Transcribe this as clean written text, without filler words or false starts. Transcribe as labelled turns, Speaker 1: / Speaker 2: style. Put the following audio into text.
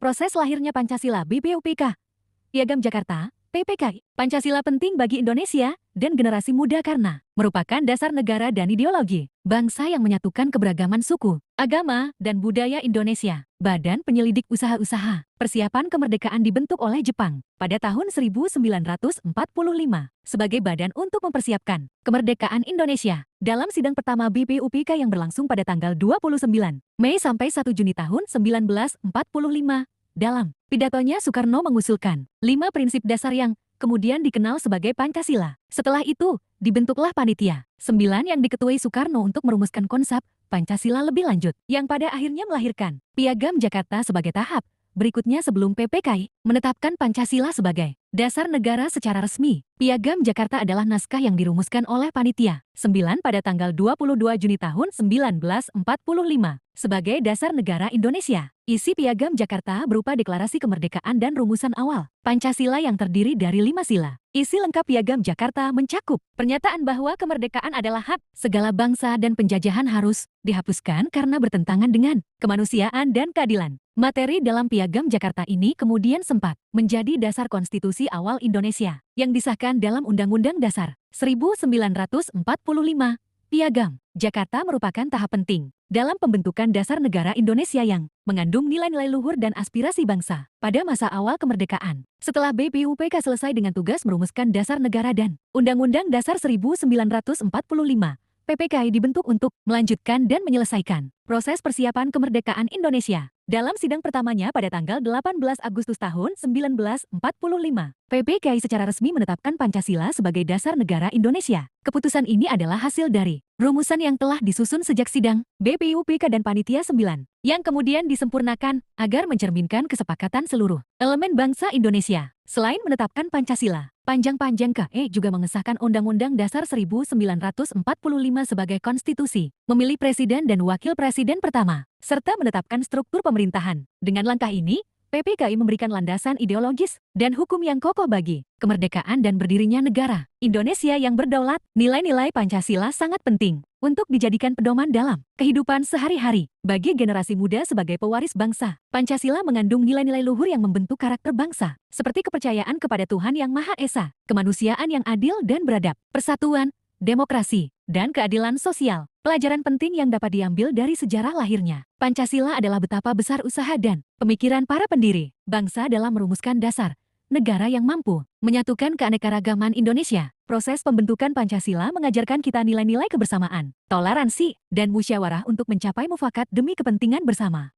Speaker 1: Proses lahirnya Pancasila BPUPK. Piagam Jakarta, PPKI. Pancasila penting bagi Indonesia dan generasi muda karena merupakan dasar negara dan ideologi bangsa yang menyatukan keberagaman suku, agama, dan budaya Indonesia. Badan Penyelidik Usaha-Usaha Persiapan Kemerdekaan dibentuk oleh Jepang pada tahun 1945 sebagai badan untuk mempersiapkan kemerdekaan Indonesia. Dalam sidang pertama BPUPK yang berlangsung pada tanggal 29 Mei sampai 1 Juni tahun 1945, dalam pidatonya Soekarno mengusulkan 5 prinsip dasar yang kemudian dikenal sebagai Pancasila. Setelah itu, dibentuklah panitia 9 yang diketuai Soekarno untuk merumuskan konsep Pancasila lebih lanjut, yang pada akhirnya melahirkan Piagam Jakarta sebagai tahap berikutnya sebelum PPKI menetapkan Pancasila sebagai dasar negara secara resmi. Piagam Jakarta adalah naskah yang dirumuskan oleh panitia 9 pada tanggal 22 Juni tahun 1945 sebagai dasar negara Indonesia. Isi Piagam Jakarta berupa deklarasi kemerdekaan dan rumusan awal Pancasila yang terdiri dari 5 sila. Isi lengkap Piagam Jakarta mencakup pernyataan bahwa kemerdekaan adalah hak segala bangsa dan penjajahan harus dihapuskan karena bertentangan dengan kemanusiaan dan keadilan. Materi dalam Piagam Jakarta ini kemudian sempat menjadi dasar konstitusi awal Indonesia yang disahkan dalam Undang-Undang Dasar 1945. Piagam Jakarta merupakan tahap penting dalam pembentukan dasar negara Indonesia yang mengandung nilai-nilai luhur dan aspirasi bangsa pada masa awal kemerdekaan. Setelah BPUPK selesai dengan tugas merumuskan dasar negara dan Undang-Undang Dasar 1945, PPKI dibentuk untuk melanjutkan dan menyelesaikan proses persiapan kemerdekaan Indonesia. Dalam sidang pertamanya pada tanggal 18 Agustus tahun 1945, PPKI secara resmi menetapkan Pancasila sebagai dasar negara Indonesia. Keputusan ini adalah hasil dari rumusan yang telah disusun sejak sidang BPUPK dan Panitia 9, yang kemudian disempurnakan agar mencerminkan kesepakatan seluruh elemen bangsa Indonesia. Selain menetapkan Pancasila, panjang-panjang KE juga mengesahkan Undang-Undang Dasar 1945 sebagai konstitusi, memilih presiden dan wakil presiden pertama, serta menetapkan struktur pemerintahan. Dengan langkah ini, PPKI memberikan landasan ideologis dan hukum yang kokoh bagi kemerdekaan dan berdirinya negara Indonesia yang berdaulat. Nilai-nilai Pancasila sangat penting untuk dijadikan pedoman dalam kehidupan sehari-hari bagi generasi muda sebagai pewaris bangsa. Pancasila mengandung nilai-nilai luhur yang membentuk karakter bangsa, seperti kepercayaan kepada Tuhan Yang Maha Esa, kemanusiaan yang adil dan beradab, persatuan, demokrasi, dan keadilan sosial. Pelajaran penting yang dapat diambil dari sejarah lahirnya Pancasila adalah betapa besar usaha dan pemikiran para pendiri bangsa dalam merumuskan dasar negara yang mampu menyatukan keanekaragaman Indonesia. Proses pembentukan Pancasila mengajarkan kita nilai-nilai kebersamaan, toleransi, dan musyawarah untuk mencapai mufakat demi kepentingan bersama.